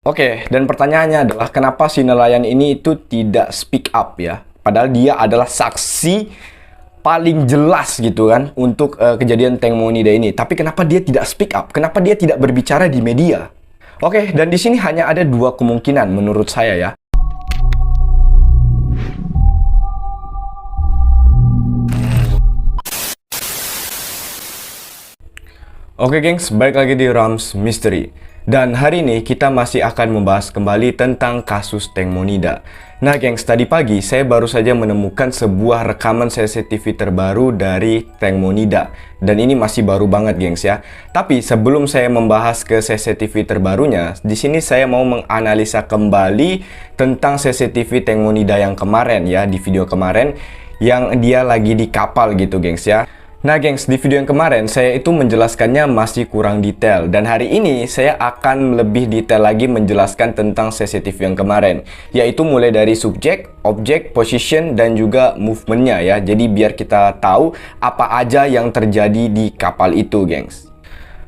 Oke, dan pertanyaannya adalah kenapa si nelayan ini itu tidak speak up ya? Padahal dia adalah saksi paling jelas gitu kan untuk kejadian Tank Monida ini. Tapi kenapa dia tidak speak up? Kenapa dia tidak berbicara di media? Oke, dan di sini hanya ada dua kemungkinan menurut saya ya. Oke gengs, balik lagi di Rams Mystery. Dan hari ini kita masih akan membahas kembali tentang kasus Tank Monida. Nah gengs, tadi pagi saya baru saja menemukan sebuah rekaman CCTV terbaru dari Tank Monida. Dan ini masih baru banget gengs ya. Tapi sebelum saya membahas ke CCTV terbarunya, di sini saya mau menganalisa kembali tentang CCTV Tank Monida yang kemarin ya, di video kemarin yang dia lagi di kapal gitu gengs ya. Nah gengs, di video yang kemarin saya itu menjelaskannya masih kurang detail. Dan hari ini saya akan lebih detail lagi menjelaskan tentang CCTV yang kemarin, yaitu mulai dari subjek, objek, position, dan juga movementnya ya. Jadi biar kita tahu apa aja yang terjadi di kapal itu gengs.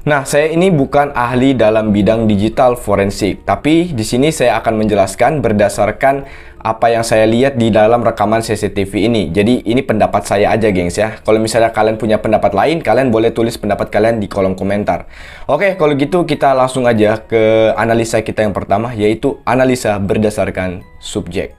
Nah, saya ini bukan ahli dalam bidang digital forensik, tapi di sini saya akan menjelaskan berdasarkan apa yang saya lihat di dalam rekaman CCTV ini. Jadi ini pendapat saya aja, gengs ya. Kalau misalnya kalian punya pendapat lain, kalian boleh tulis pendapat kalian di kolom komentar. Oke, kalau gitu kita langsung aja ke analisa kita yang pertama, yaitu analisa berdasarkan subjek.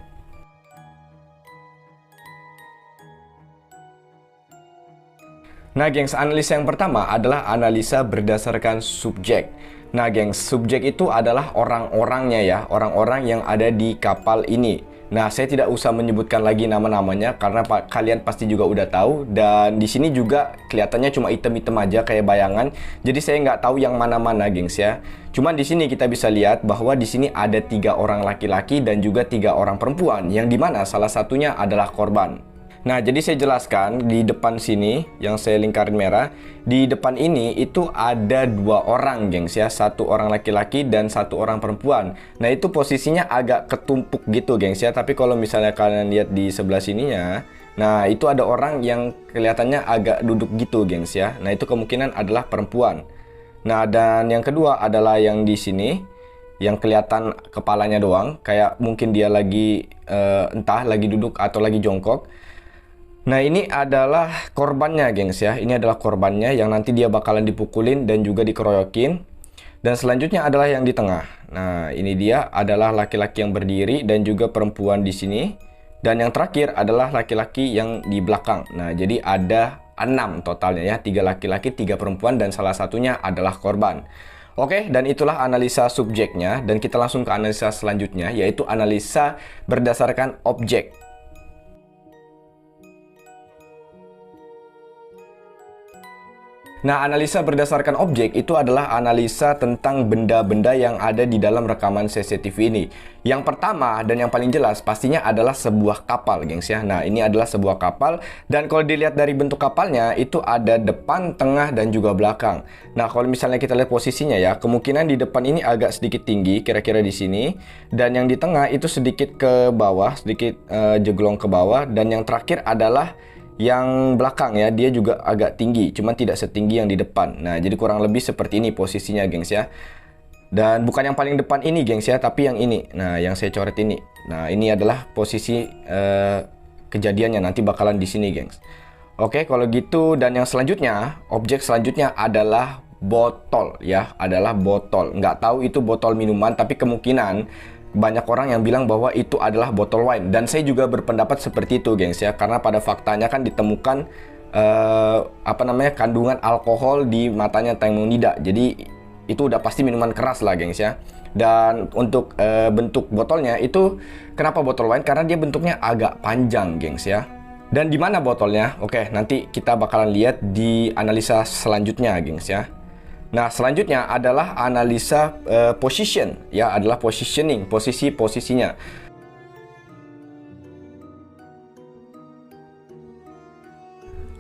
Nah, gengs, analisa yang pertama adalah analisa berdasarkan subjek. Nah, gengs, subjek itu adalah orang-orangnya ya, orang-orang yang ada di kapal ini. Nah, saya tidak usah menyebutkan lagi nama-namanya karena kalian pasti juga udah tahu. Dan di sini juga kelihatannya cuma item-item aja kayak bayangan. Jadi saya nggak tahu yang mana-mana, gengs ya. Cuman di sini kita bisa lihat bahwa di sini ada 3 orang laki-laki dan juga 3 orang perempuan, yang dimana salah satunya adalah korban. Nah, jadi saya jelaskan di depan sini yang saya lingkarin merah. Di depan ini itu ada 2 orang, gengs ya. 1 orang laki-laki dan 1 orang perempuan. Nah, itu posisinya agak ketumpuk gitu, gengs ya. Tapi kalau misalnya kalian lihat di sebelah sininya, nah itu ada orang yang kelihatannya agak duduk gitu, gengs ya. Nah, itu kemungkinan adalah perempuan. Nah, dan yang kedua adalah yang di sini, yang kelihatan kepalanya doang, kayak mungkin dia lagi entah lagi duduk atau lagi jongkok. Nah, ini adalah korbannya, gengs ya. Ini adalah korbannya yang nanti dia bakalan dipukulin dan juga dikeroyokin. Dan selanjutnya adalah yang di tengah. Nah, ini dia adalah laki-laki yang berdiri dan juga perempuan di sini. Dan yang terakhir adalah laki-laki yang di belakang. Nah, jadi ada 6 totalnya ya. 3 laki-laki, 3 perempuan, dan salah satunya adalah korban. Oke, dan itulah analisa subjeknya. Dan kita langsung ke analisa selanjutnya, yaitu analisa berdasarkan objek. Nah, analisa berdasarkan objek itu adalah analisa tentang benda-benda yang ada di dalam rekaman CCTV ini. Yang pertama dan yang paling jelas pastinya adalah sebuah kapal, gengs ya. Nah, ini adalah sebuah kapal dan kalau dilihat dari bentuk kapalnya itu ada depan, tengah, dan juga belakang. Nah, kalau misalnya kita lihat posisinya ya, kemungkinan di depan ini agak sedikit tinggi, kira-kira di sini. Dan yang di tengah itu sedikit ke bawah, sedikit jeglong ke bawah. Dan yang terakhir adalah yang belakang ya, dia juga agak tinggi, cuman tidak setinggi yang di depan. Nah, jadi kurang lebih seperti ini posisinya, gengs ya. Dan bukan yang paling depan ini, gengs ya, tapi yang ini. Nah, yang saya coret ini. Nah, ini adalah posisi kejadiannya, nanti bakalan di sini, gengs. Oke, kalau gitu. Dan yang selanjutnya, objek selanjutnya adalah botol ya, adalah botol. Nggak tahu itu botol minuman, tapi kemungkinan banyak orang yang bilang bahwa itu adalah botol wine. Dan saya juga berpendapat seperti itu, gengs ya, karena pada faktanya kan ditemukan kandungan alkohol di matanya Tank Monida. Jadi itu udah pasti minuman keras lah, gengs ya. Dan untuk bentuk botolnya itu kenapa botol wine? Karena dia bentuknya agak panjang, gengs ya. Dan di mana botolnya? Oke, nanti kita bakalan lihat di analisa selanjutnya, gengs ya. Nah, selanjutnya adalah analisa position ya, adalah positioning, posisinya.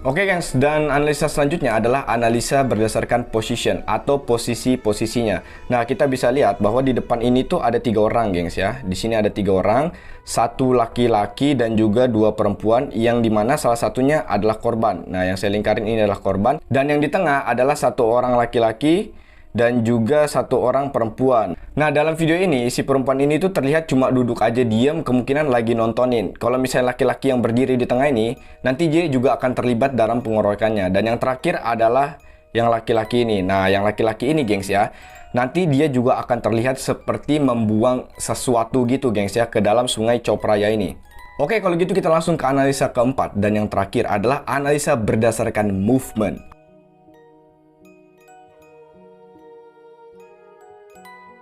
Oke, guys, dan analisa selanjutnya adalah analisa berdasarkan position atau posisinya. Nah, kita bisa lihat bahwa di depan ini tuh ada 3 orang, gengs ya. Di sini ada 3 orang, 1 laki-laki dan juga 2 perempuan, yang dimana salah satunya adalah korban. Nah, yang saya lingkarin ini adalah korban. Dan yang di tengah adalah 1 orang laki-laki dan juga satu orang perempuan. Nah, dalam video ini si perempuan ini tuh terlihat cuma duduk aja diam, kemungkinan lagi nontonin. Kalau misalnya laki-laki yang berdiri di tengah ini, nanti dia juga akan terlibat dalam pengeroyokannya. Dan yang terakhir adalah yang laki-laki ini. Nah, yang laki-laki ini gengs ya, nanti dia juga akan terlihat seperti membuang sesuatu gitu gengs ya ke dalam sungai Chao Phraya ini. Oke, kalau gitu kita langsung ke analisa keempat. Dan yang terakhir adalah analisa berdasarkan movement.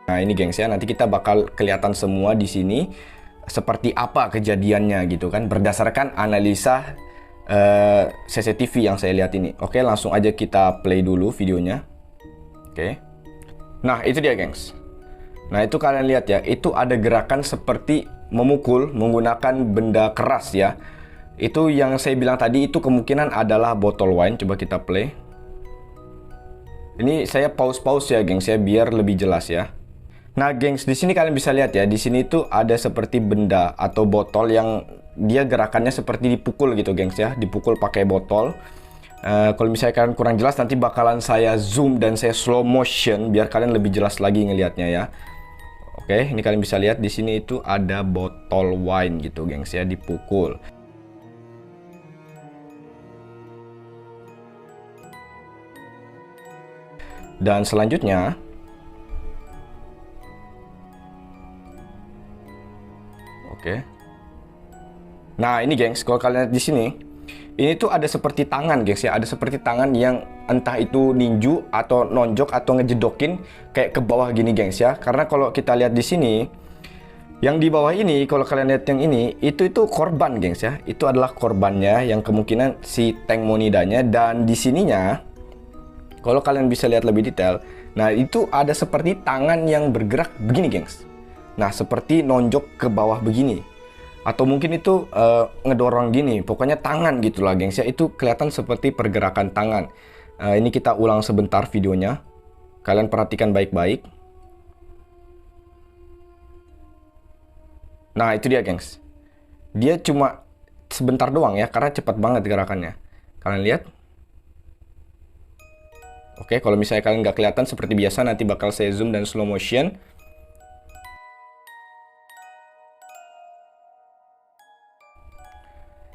Nah, ini gengs ya, nanti kita bakal kelihatan semua di sini seperti apa kejadiannya gitu kan, berdasarkan analisa CCTV yang saya lihat ini. Oke, langsung aja kita play dulu videonya. Oke. Nah, itu dia gengs. Nah, itu kalian lihat ya, itu ada gerakan seperti memukul menggunakan benda keras ya. Itu yang saya bilang tadi, itu kemungkinan adalah botol wine. Coba kita play. Ini saya pause ya gengs ya, biar lebih jelas ya. Nah, gengs, di sini kalian bisa lihat ya, di sini tuh ada seperti benda atau botol yang dia gerakannya seperti dipukul gitu, gengs ya, dipukul pakai botol. Kalau misalnya kalian kurang jelas, nanti bakalan saya zoom dan saya slow motion biar kalian lebih jelas lagi ngelihatnya ya. Oke, ini kalian bisa lihat di sini itu ada botol wine gitu, gengs ya, dipukul. Dan selanjutnya, oke. Nah, ini gengs, kalau kalian lihat di sini, ini tuh ada seperti tangan, gengs ya. Ada seperti tangan yang entah itu ninju atau nonjok atau ngejedokin kayak ke bawah gini, gengs ya. Karena kalau kita lihat di sini, yang di bawah ini, kalau kalian lihat yang ini, itu korban, gengs ya. Itu adalah korbannya yang kemungkinan si tank Monidanya. Dan di sininya, kalau kalian bisa lihat lebih detail, nah itu ada seperti tangan yang bergerak begini, gengs. Nah, seperti nonjok ke bawah begini. Atau mungkin itu ngedorong gini. Pokoknya tangan gitulah, gengs ya. Itu kelihatan seperti pergerakan tangan. Ini kita ulang sebentar videonya. Kalian perhatikan baik-baik. Nah, itu dia, gengs. Dia cuma sebentar doang ya, karena cepat banget gerakannya. Kalian lihat? Oke, kalau misalnya kalian nggak kelihatan seperti biasa, nanti bakal saya zoom dan slow motion.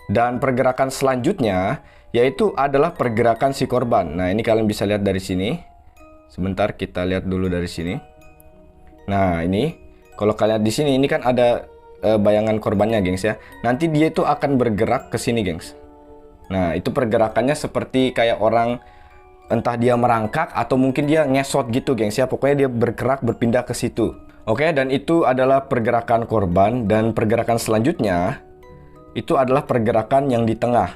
Dan pergerakan selanjutnya yaitu adalah pergerakan si korban. Nah, ini kalian bisa lihat dari sini. Sebentar, kita lihat dulu dari sini. Nah, ini kalau kalian lihat di sini, ini kan ada bayangan korbannya, gengs ya. Nanti dia itu akan bergerak ke sini, gengs. Nah, itu pergerakannya seperti kayak orang, entah dia merangkak atau mungkin dia ngesot gitu, gengs ya. Pokoknya dia bergerak berpindah ke situ. Oke, dan itu adalah pergerakan korban. Dan pergerakan selanjutnya itu adalah pergerakan yang di tengah.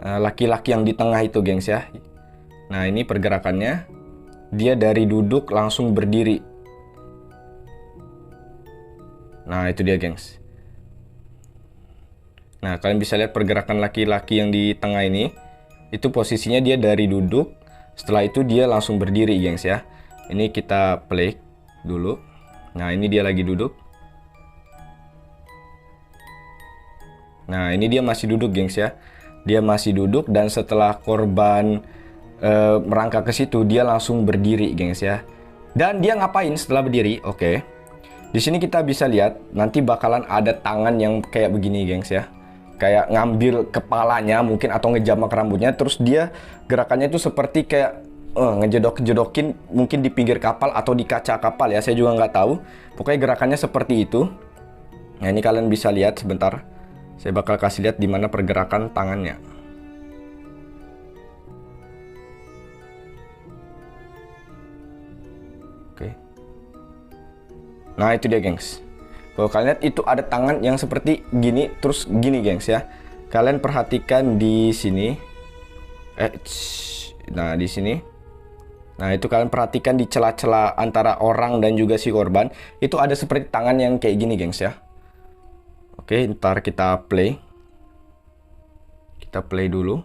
Laki-laki yang di tengah itu, gengs ya. Nah, ini pergerakannya. Dia dari duduk langsung berdiri. Nah, itu dia, gengs. Nah, kalian bisa lihat pergerakan laki-laki yang di tengah ini. Itu posisinya dia dari duduk. Setelah itu dia langsung berdiri, gengs ya. Ini kita play dulu. Nah, ini dia lagi duduk. Nah, ini dia masih duduk, gengs ya. Dia masih duduk, dan setelah korban merangkak ke situ, dia langsung berdiri, gengs ya. Dan dia ngapain setelah berdiri? Oke. Di sini kita bisa lihat nanti bakalan ada tangan yang kayak begini, gengs ya. Kayak ngambil kepalanya mungkin atau ngejamak rambutnya, terus dia gerakannya itu seperti kayak ngejedok-jedokin mungkin di pinggir kapal atau di kaca kapal ya. Saya juga nggak tahu. Pokoknya gerakannya seperti itu. Nah, ini kalian bisa lihat sebentar. Saya bakal kasih lihat di mana pergerakan tangannya. Oke. Nah, itu dia, gengs. Kalau kalian lihat itu ada tangan yang seperti gini, terus gini, gengs ya. Kalian perhatikan di sini. Nah, di sini. Nah, itu kalian perhatikan di celah-celah antara orang dan juga si korban. Itu ada seperti tangan yang kayak gini, gengs ya. Oke, ntar kita play. Kita play dulu.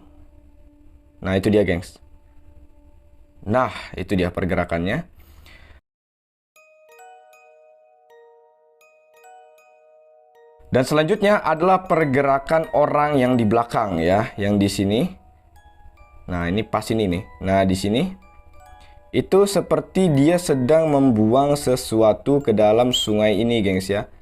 Nah, itu dia, gengs. Nah, itu dia pergerakannya. Dan selanjutnya adalah pergerakan orang yang di belakang ya, yang di sini. Nah, ini pas ini nih. Nah, di sini Itu seperti dia sedang membuang sesuatu ke dalam sungai ini, gengs ya.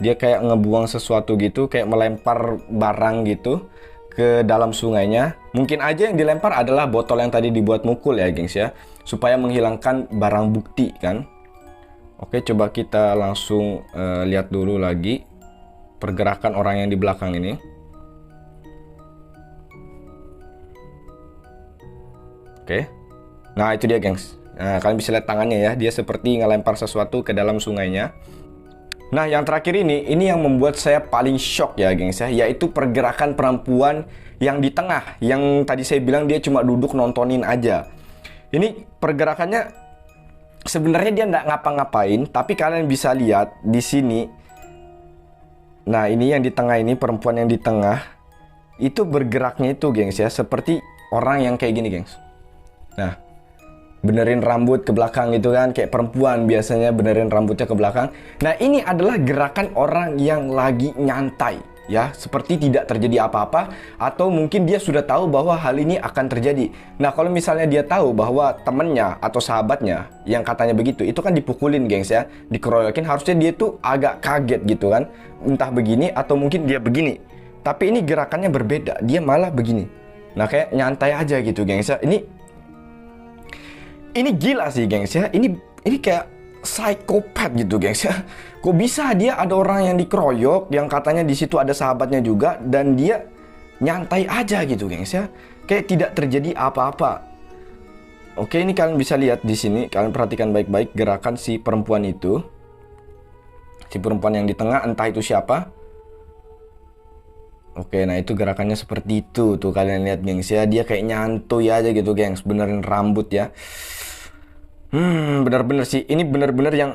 Dia kayak ngebuang sesuatu gitu, kayak melempar barang gitu ke dalam sungainya. Mungkin aja yang dilempar adalah botol yang tadi dibuat mukul ya, gengs ya, supaya menghilangkan barang bukti kan. Oke, coba kita langsung lihat dulu lagi pergerakan orang yang di belakang ini. Oke. Nah, itu dia, gengs. Nah, kalian bisa lihat tangannya ya, dia seperti ngelempar sesuatu ke dalam sungainya. Nah, yang terakhir ini yang membuat saya paling shock ya, gengs ya, yaitu pergerakan perempuan yang di tengah, yang tadi saya bilang dia cuma duduk nontonin aja. Ini pergerakannya sebenarnya dia nggak ngapa-ngapain, tapi kalian bisa lihat di sini. Nah, ini yang di tengah ini, perempuan yang di tengah, itu bergeraknya itu, gengs ya, seperti orang yang kayak gini, gengs. Nah, benerin rambut ke belakang gitu kan, kayak perempuan biasanya benerin rambutnya ke belakang. Nah, ini adalah gerakan orang yang lagi nyantai ya, seperti tidak terjadi apa-apa, atau mungkin dia sudah tahu bahwa hal ini akan terjadi. Nah, kalau misalnya dia tahu bahwa temennya atau sahabatnya yang katanya begitu, itu kan dipukulin, gengs ya, dikeroyokin, harusnya dia tuh agak kaget gitu kan, entah begini atau mungkin dia begini. Tapi ini gerakannya berbeda, dia malah begini. Nah, kayak nyantai aja gitu, gengs ya. Ini gila sih, gengs ya. Ini kayak psikopat gitu, gengs ya. Kok bisa dia ada orang yang dikeroyok, yang katanya di situ ada sahabatnya juga, dan dia nyantai aja gitu, gengs ya. Kayak tidak terjadi apa-apa. Oke, ini kalian bisa lihat di sini. Kalian perhatikan baik-baik gerakan si perempuan itu. Si perempuan yang di tengah, entah itu siapa. Oke, nah itu gerakannya seperti itu. Tuh kalian lihat, gengs ya. Dia kayak nyantuy aja gitu, gengs. Benerin rambut ya. Bener-bener sih, ini bener-bener yang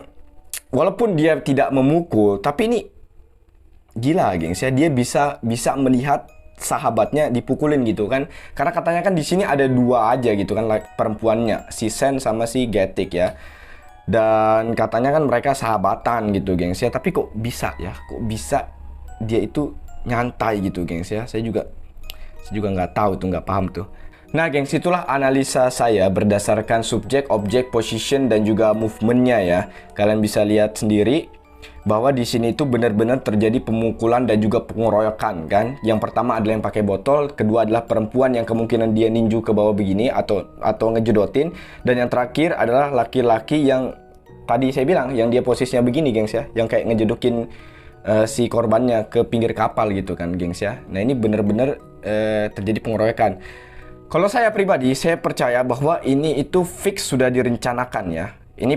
walaupun dia tidak memukul, tapi ini gila, gengs ya, dia bisa melihat sahabatnya dipukulin gitu kan. Karena katanya kan di sini ada dua aja gitu kan, perempuannya, si Sen sama si Getik ya. Dan katanya kan mereka sahabatan gitu, gengs ya. Tapi kok bisa ya? Kok bisa dia itu nyantai gitu, gengs ya? Saya juga nggak tahu tuh, nggak paham tuh. Nah, gengs, itulah analisa saya berdasarkan subjek, objek, position, dan juga movementnya ya. Kalian bisa lihat sendiri bahwa di sini itu benar-benar terjadi pemukulan dan juga pengeroyokan kan. Yang pertama adalah yang pakai botol, kedua adalah perempuan yang kemungkinan dia ninju ke bawah begini atau ngejedotin, dan yang terakhir adalah laki-laki yang tadi saya bilang yang dia posisinya begini, gengs ya, yang kayak ngejedokin si korbannya ke pinggir kapal gitu kan, gengs ya. Nah, ini benar-benar terjadi pengeroyokan. Kalau saya pribadi, saya percaya bahwa ini itu fix sudah direncanakan ya. Ini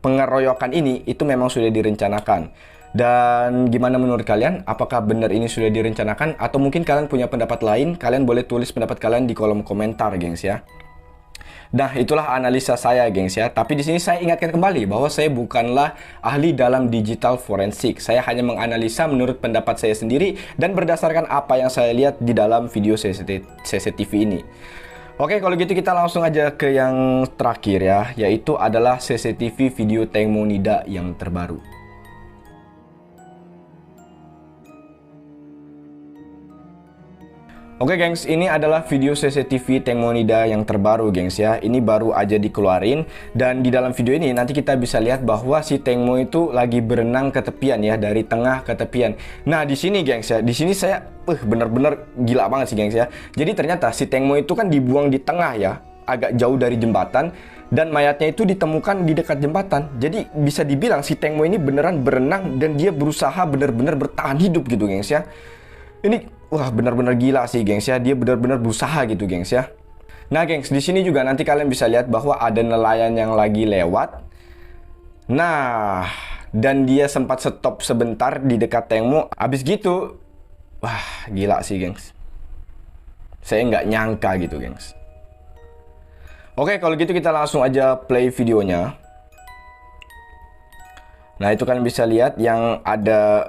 pengeroyokan ini itu memang sudah direncanakan. Dan gimana menurut kalian? Apakah benar ini sudah direncanakan? Atau mungkin kalian punya pendapat lain? Kalian boleh tulis pendapat kalian di kolom komentar, gengs ya. Nah, itulah analisa saya, gengs ya. Tapi di sini saya ingatkan kembali bahwa saya bukanlah ahli dalam digital forensik. Saya hanya menganalisa menurut pendapat saya sendiri dan berdasarkan apa yang saya lihat di dalam video CCTV ini. Oke, kalau gitu kita langsung aja ke yang terakhir ya, yaitu adalah CCTV video Teng Monida yang terbaru. Oke, gengs, ini adalah video CCTV Teng Monida yang terbaru, gengs ya. Ini baru aja dikeluarin, dan di dalam video ini nanti kita bisa lihat bahwa si Teng Mo itu lagi berenang ke tepian ya, dari tengah ke tepian. Nah, di sini, gengs ya, di sini saya bener-bener gila banget sih, gengs ya. Jadi ternyata si Teng Mo itu kan dibuang di tengah ya, agak jauh dari jembatan, dan mayatnya itu ditemukan di dekat jembatan. Jadi bisa dibilang si Teng Mo ini beneran berenang dan dia berusaha bener-bener bertahan hidup gitu, gengs ya. Ini wah, benar-benar gila sih, gengs ya. Dia benar-benar berusaha gitu, gengs ya. Nah, gengs, di sini juga nanti kalian bisa lihat bahwa ada nelayan yang lagi lewat. Nah, dan dia sempat stop sebentar di dekat Teng Mo. Abis gitu, wah, gila sih, gengs. Saya nggak nyangka gitu, gengs. Oke, kalau gitu kita langsung aja play videonya. Nah, itu kalian bisa lihat yang ada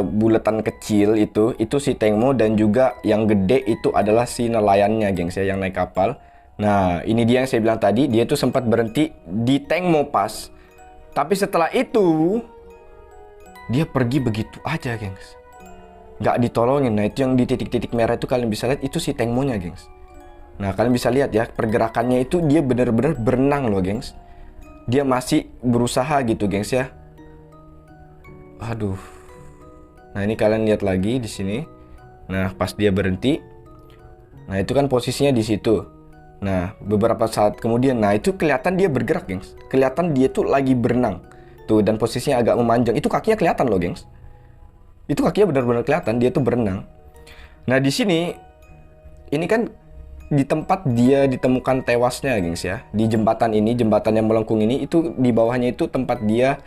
buletan kecil itu si Teng Mo, dan juga yang gede itu adalah si nelayannya, gengs ya, yang naik kapal. Nah, ini dia yang saya bilang tadi, dia tuh sempat berhenti di Teng Mo pas. Tapi setelah itu dia pergi begitu aja, gengs. Nggak ditolongin. Nah, itu yang di titik-titik merah itu kalian bisa lihat, itu si Teng Mo-nya, gengs. Nah, kalian bisa lihat ya, pergerakannya itu dia benar-benar berenang loh, gengs. Dia masih berusaha gitu, gengs ya. Aduh. Nah, ini kalian lihat lagi di sini. Nah, pas dia berhenti. Nah, itu kan posisinya di situ. Nah, beberapa saat kemudian, nah itu kelihatan dia bergerak, gengs. Kelihatan dia tuh lagi berenang. Tuh, dan posisinya agak memanjang. Itu kakinya kelihatan loh, gengs. Itu kakinya benar-benar kelihatan dia tuh berenang. Nah, di sini ini kan di tempat dia ditemukan tewasnya, gengs ya. Di jembatan ini, jembatan yang melengkung ini, itu di bawahnya itu tempat dia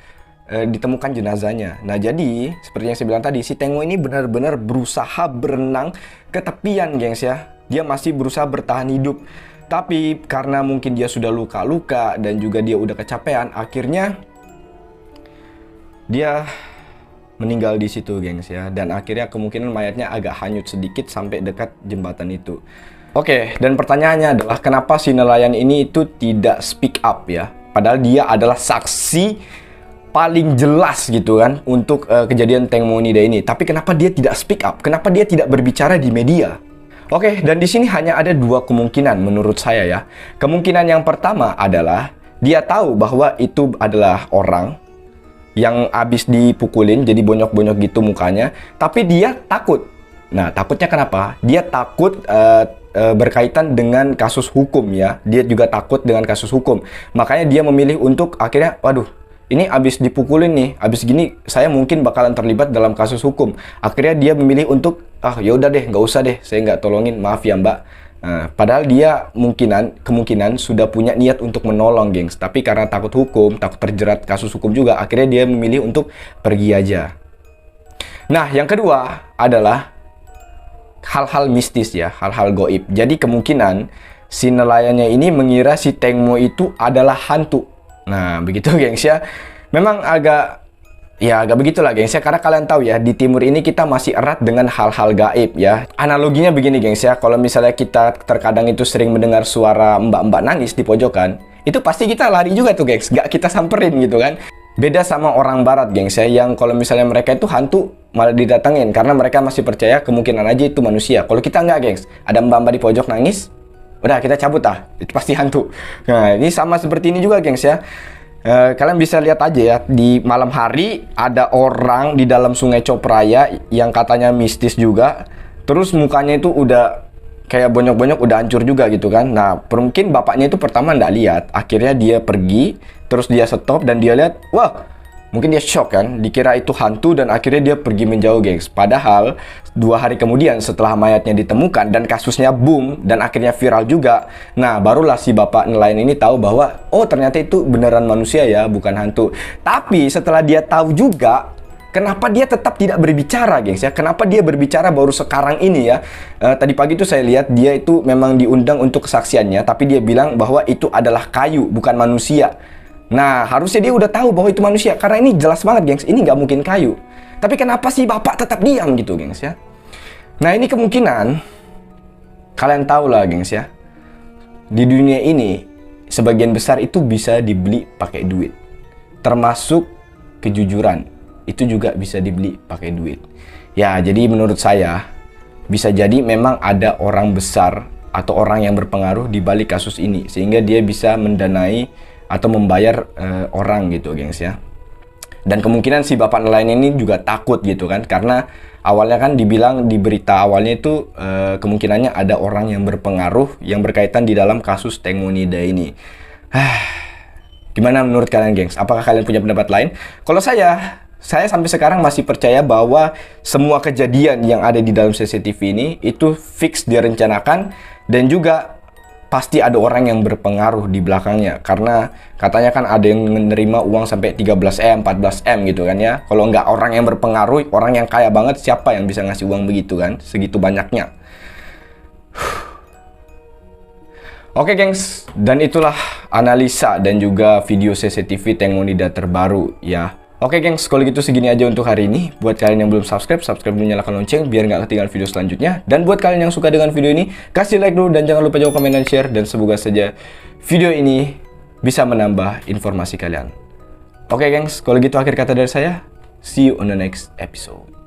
ditemukan jenazahnya. Nah, jadi seperti yang saya bilang tadi, si Tengmo ini benar-benar berusaha berenang ke tepian, gengs ya. Dia masih berusaha bertahan hidup. Tapi karena mungkin dia sudah luka-luka dan juga dia udah kecapean, akhirnya dia meninggal di situ, gengs ya. Dan akhirnya kemungkinan mayatnya agak hanyut sedikit sampai dekat jembatan itu. Oke, dan pertanyaannya adalah kenapa si nelayan ini itu tidak speak up ya? Padahal dia adalah saksi paling jelas gitu kan untuk kejadian Tengmo Nida ini. Tapi kenapa dia tidak speak up? Kenapa dia tidak berbicara di media? Oke, dan di sini hanya ada dua kemungkinan menurut saya ya. Kemungkinan yang pertama adalah dia tahu bahwa itu adalah orang yang habis dipukulin, jadi bonyok-bonyok gitu mukanya, tapi dia takut. Nah, takutnya kenapa? Dia takut berkaitan dengan kasus hukum ya. Dia juga takut dengan kasus hukum. Makanya dia memilih untuk akhirnya, waduh, ini abis dipukulin nih, abis gini saya mungkin bakalan terlibat dalam kasus hukum. Akhirnya dia memilih untuk, ya udah deh, nggak usah deh, saya nggak tolongin, maaf ya mbak. Nah, padahal dia kemungkinan sudah punya niat untuk menolong, gengs. Tapi karena takut hukum, takut terjerat kasus hukum juga, akhirnya dia memilih untuk pergi aja. Nah, yang kedua adalah hal-hal mistis ya, hal-hal goib. Jadi kemungkinan si nelayannya ini mengira si Tengmo itu adalah hantu. Nah, begitu, gengs ya. Memang agak begitulah, gengs ya. Karena kalian tahu ya, di timur ini kita masih erat dengan hal-hal gaib ya. Analoginya begini, gengs ya. Kalau misalnya kita terkadang itu sering mendengar suara mbak-mbak nangis di pojokan, itu pasti kita lari juga tuh, gengs. Gak kita samperin gitu kan. Beda sama orang barat, gengs ya, yang kalau misalnya mereka itu hantu malah didatengin karena mereka masih percaya kemungkinan aja itu manusia. Kalau kita enggak, gengs. Ada mbak-mbak di pojok nangis, udah kita cabut itu pasti hantu. Nah, ini sama seperti ini juga, gengs ya. Kalian bisa lihat aja ya, di malam hari ada orang di dalam Sungai Copraya yang katanya mistis juga. Terus mukanya itu udah kayak bonyok-bonyok, udah hancur juga gitu kan. Nah, mungkin bapaknya itu pertama nggak lihat, akhirnya dia pergi, terus dia stop dan dia lihat, wah, mungkin dia shock kan, dikira itu hantu dan akhirnya dia pergi menjauh, gengs. Padahal 2 hari kemudian setelah mayatnya ditemukan dan kasusnya boom dan akhirnya viral juga, nah barulah si bapak nelayan ini tahu bahwa oh ternyata itu beneran manusia ya, bukan hantu. Tapi setelah dia tahu juga, kenapa dia tetap tidak berbicara, gengs ya? Kenapa dia berbicara baru sekarang ini ya? Tadi pagi tuh saya lihat dia itu memang diundang untuk kesaksiannya, tapi dia bilang bahwa itu adalah kayu, bukan manusia. Nah, harusnya dia udah tahu bahwa itu manusia, karena ini jelas banget, gengs, ini nggak mungkin kayu. Tapi kenapa sih bapak tetap diam gitu, gengs ya? Nah, ini kemungkinan, kalian tahu lah, gengs ya, di dunia ini, sebagian besar itu bisa dibeli pakai duit. Termasuk kejujuran, itu juga bisa dibeli pakai duit. Ya, jadi menurut saya, bisa jadi memang ada orang besar atau orang yang berpengaruh di balik kasus ini, sehingga dia bisa mendanai atau membayar orang gitu, gengs ya. Dan kemungkinan si bapak nelayan ini juga takut gitu kan, karena awalnya kan dibilang di berita awalnya itu kemungkinannya ada orang yang berpengaruh yang berkaitan di dalam kasus Tengmo Nida ini. Gimana menurut kalian, gengs? Apakah kalian punya pendapat lain? Kalau saya sampai sekarang masih percaya bahwa semua kejadian yang ada di dalam CCTV ini itu fix direncanakan dan juga pasti ada orang yang berpengaruh di belakangnya, karena katanya kan ada yang menerima uang sampai 13M, 14M gitu kan ya. Kalau nggak orang yang berpengaruh, orang yang kaya banget, siapa yang bisa ngasih uang begitu kan, segitu banyaknya. Oke, gengs, dan itulah analisa dan juga video CCTV Tengmo Nida terbaru ya. Oke, gengs, kalau gitu segini aja untuk hari ini. Buat kalian yang belum subscribe dulu, nyalakan lonceng biar nggak ketinggalan video selanjutnya. Dan buat kalian yang suka dengan video ini, kasih like dulu dan jangan lupa jawab komen dan share. Dan semoga saja video ini bisa menambah informasi kalian. Oke, gengs, kalau gitu akhir kata dari saya. See you on the next episode.